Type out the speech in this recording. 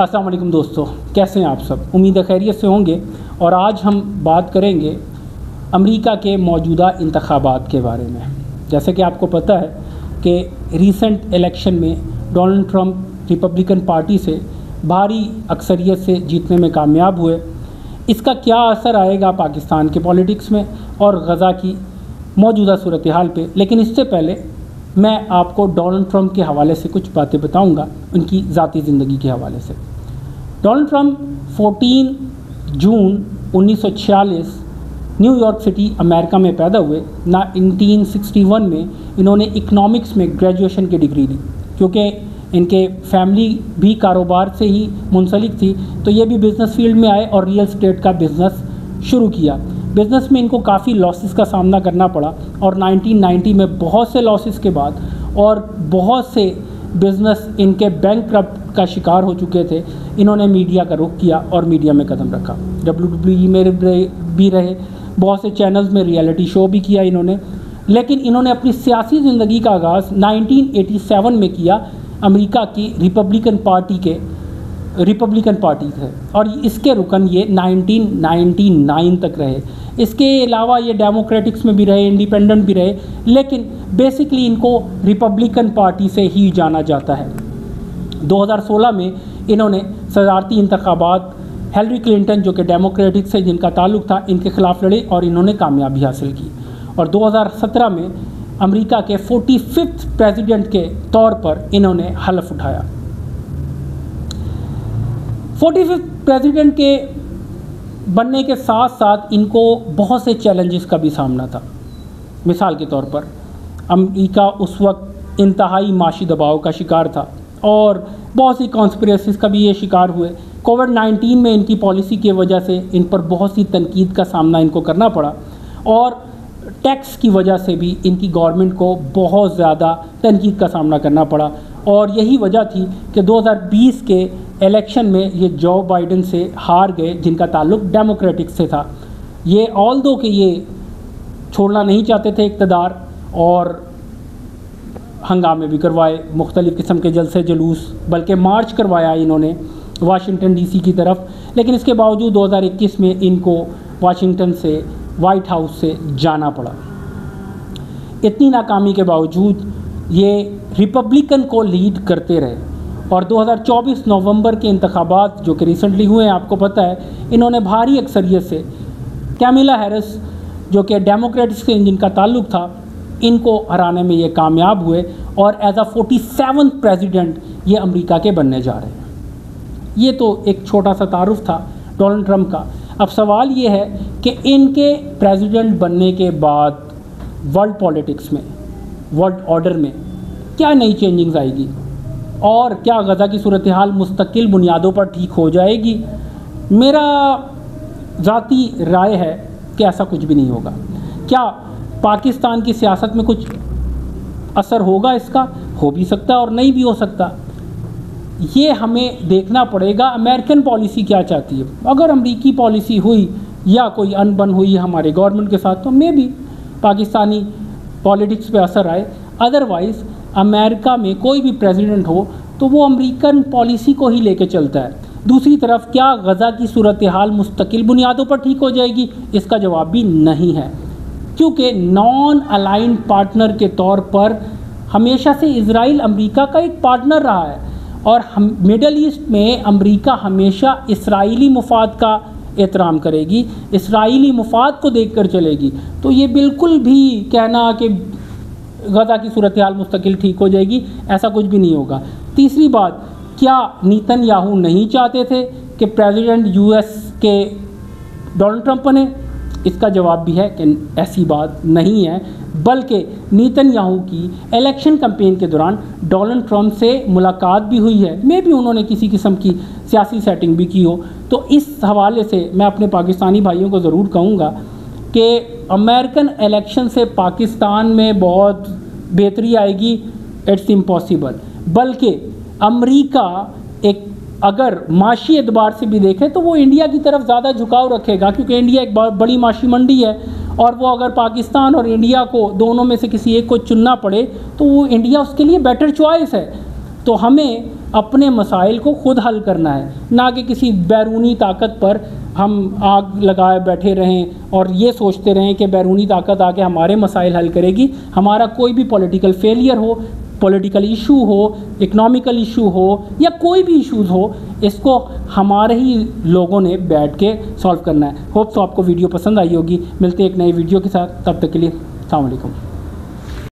अस्सलाम वालेकुम दोस्तों, कैसे हैं आप सब। उम्मीद है खैरियत से होंगे। और आज हम बात करेंगे अमेरिका के मौजूदा इंतखाबात के बारे में। जैसे कि आपको पता है कि रीसेंट इलेक्शन में डोनाल्ड ट्रंप रिपब्लिकन पार्टी से भारी अक्सरियत से जीतने में कामयाब हुए। इसका क्या असर आएगा पाकिस्तान के पॉलिटिक्स में और गज़ा की मौजूदा सूरत हाल पे। लेकिन इससे पहले मैं आपको डोनाल्ड ट्रंप के हवाले से कुछ बातें बताऊंगा, उनकी ज़ाती ज़िंदगी के हवाले से। डोनाल्ड ट्रंप 14 जून 1946 न्यूयॉर्क सिटी अमेरिका में पैदा हुए। 1961 में इन्होंने इकनॉमिक्स में ग्रेजुएशन की डिग्री ली। क्योंकि इनके फैमिली भी कारोबार से ही मुंसलिक थी, तो ये भी बिज़नेस फील्ड में आए और रियल एस्टेट का बिज़नेस शुरू किया। बिज़नेस में इनको काफ़ी लॉसेस का सामना करना पड़ा और 1990 में बहुत से लॉसेस के बाद और बहुत से बिज़नेस इनके बैंकक्रप्ट का शिकार हो चुके थे, इन्होंने मीडिया का रुख किया और मीडिया में कदम रखा। WWE में भी रहे, बहुत से चैनल्स में रियलिटी शो भी किया इन्होंने। लेकिन इन्होंने अपनी सियासी ज़िंदगी का आगाज़ 1987 में किया अमेरिका की रिपब्लिकन पार्टी थे और इसके रुकन ये 1999 तक रहे। इसके अलावा ये डेमोक्रेटिक्स में भी रहे, इंडिपेंडेंट भी रहे, लेकिन बेसिकली इनको रिपब्लिकन पार्टी से ही जाना जाता है। 2016 में इन्होंने सदारती इंतखाबात हिलरी क्लिंटन जो कि डेमोक्रेटिक से जिनका ताल्लुक़ था, इनके ख़िलाफ़ लड़े और इन्होंने कामयाबी हासिल की। और 2017 में अमेरिका के 45th प्रेसिडेंट के तौर पर इन्होंने हलफ उठाया। 45th प्रेसिडेंट के बनने के साथ साथ इनको बहुत से चैलेंजेस का भी सामना था। मिसाल के तौर पर अमेरिका उस वक्त इंतहाई माशी दबाव का शिकार था और बहुत सी कॉन्स्पिरेसीज का भी ये शिकार हुए। कोविड-19 में इनकी पॉलिसी की वजह से इन पर बहुत सी तनकीद का सामना इनको करना पड़ा और टैक्स की वजह से भी इनकी गवर्नमेंट को बहुत ज़्यादा तनकीद का सामना करना पड़ा। और यही वजह थी कि 2020 के इलेक्शन में ये जो बाइडेन से हार गए, जिनका ताल्लुक़ डेमोक्रेटिक से था। ये ऑल्दो कि ये छोड़ना नहीं चाहते थे इक़्तिदार और हंगामे भी करवाए, मुख्तलिफ़ किस्म के जलसे जुलूस, बल्कि मार्च करवाया इन्होंने वाशिंगटन DC की तरफ। लेकिन इसके बावजूद 2021 में इनको वाशिंगटन से, वाइट हाउस से जाना पड़ा। इतनी नाकामी के बावजूद ये रिपब्लिकन को लीड करते रहे और 2024 नवंबर के इंतखाबात जो कि रिसेंटली हुए हैं, आपको पता है, इन्होंने भारी अक्सरियत से कैमिला हैरिस जो कि डेमोक्रेट्स से जिनका ताल्लुक़ था, इनको हराने में ये कामयाब हुए और एज अ 47th प्रेसिडेंट ये अमेरिका के बनने जा रहे हैं। ये तो एक छोटा सा तारुफ था डोनाल्ड ट्रंप का। अब सवाल ये है कि इनके प्रेसिडेंट बनने के बाद वर्ल्ड पॉलिटिक्स में, वर्ल्ड ऑर्डर में क्या नई चेंजिंग्स आएगी और क्या गज़ा की सूरत हाल मुस्तकिल बुनियादों पर ठीक हो जाएगी। मेरा ज़ाती राय है कि ऐसा कुछ भी नहीं होगा। क्या पाकिस्तान की सियासत में कुछ असर होगा? इसका हो भी सकता है और नहीं भी हो सकता। ये हमें देखना पड़ेगा अमेरिकन पॉलिसी क्या चाहती है। अगर अमेरिकी पॉलिसी हुई या कोई अनबन हुई हमारे गवर्नमेंट के साथ, तो मे भी पाकिस्तानी पॉलिटिक्स पे असर आए। अदरवाइज़ अमेरिका में कोई भी प्रेसिडेंट हो तो वो अमेरिकन पॉलिसी को ही लेके चलता है। दूसरी तरफ क्या गज़ा की सूरत हाल मुस्तकिल बुनियादों पर ठीक हो जाएगी? इसका जवाब भी नहीं है, क्योंकि नॉन अलाइंड पार्टनर के तौर पर हमेशा से इजराइल अमेरिका का एक पार्टनर रहा है और हम मिडल ईस्ट में अमेरिका हमेशा इसराइली मुफाद का एहतराम करेगी, इसराइली मुफाद को देखकर चलेगी। तो ये बिल्कुल भी कहना कि गज़ा की सूरत हाल मुस्तकिल ठीक हो जाएगी, ऐसा कुछ भी नहीं होगा। तीसरी बात, क्या नेतन्याहू नहीं चाहते थे कि प्रेसिडेंट US के डोनाल्ड ट्रंप बने? इसका जवाब भी है कि ऐसी बात नहीं है, बल्कि नेतन्याहू की इलेक्शन कैंपेन के दौरान डोनाल्ड ट्रंप से मुलाकात भी हुई है। मे भी उन्होंने किसी किस्म की सियासी सेटिंग भी की हो। तो इस हवाले से मैं अपने पाकिस्तानी भाइयों को ज़रूर कहूँगा कि अमेरिकन इलेक्शन से पाकिस्तान में बहुत बेहतरी आएगी, इट्स इम्पॉसिबल। बल्कि अमेरिका एक अगर माशी एतबार से भी देखें तो वो इंडिया की तरफ ज़्यादा झुकाव रखेगा, क्योंकि इंडिया एक बड़ी माशी मंडी है और वो अगर पाकिस्तान और इंडिया को दोनों में से किसी एक को चुनना पड़े तो वो इंडिया उसके लिए बेटर चॉइस है। तो हमें अपने मसाइल को खुद हल करना है, ना कि किसी बैरूनी ताकत पर हम आग लगाए बैठे रहें और ये सोचते रहें कि बैरूनी ताकत आके हमारे मसाइल हल करेगी। हमारा कोई भी पॉलिटिकल फेलियर हो, पॉलिटिकल इशू हो, इकोनॉमिकल इशू हो या कोई भी इश्यूज़ हो, इसको हमारे ही लोगों ने बैठ के सॉल्व करना है। होप तो आपको वीडियो पसंद आई होगी। मिलते हैं एक नई वीडियो के साथ, तब तक के लिए अस्सलाम वालेकुम।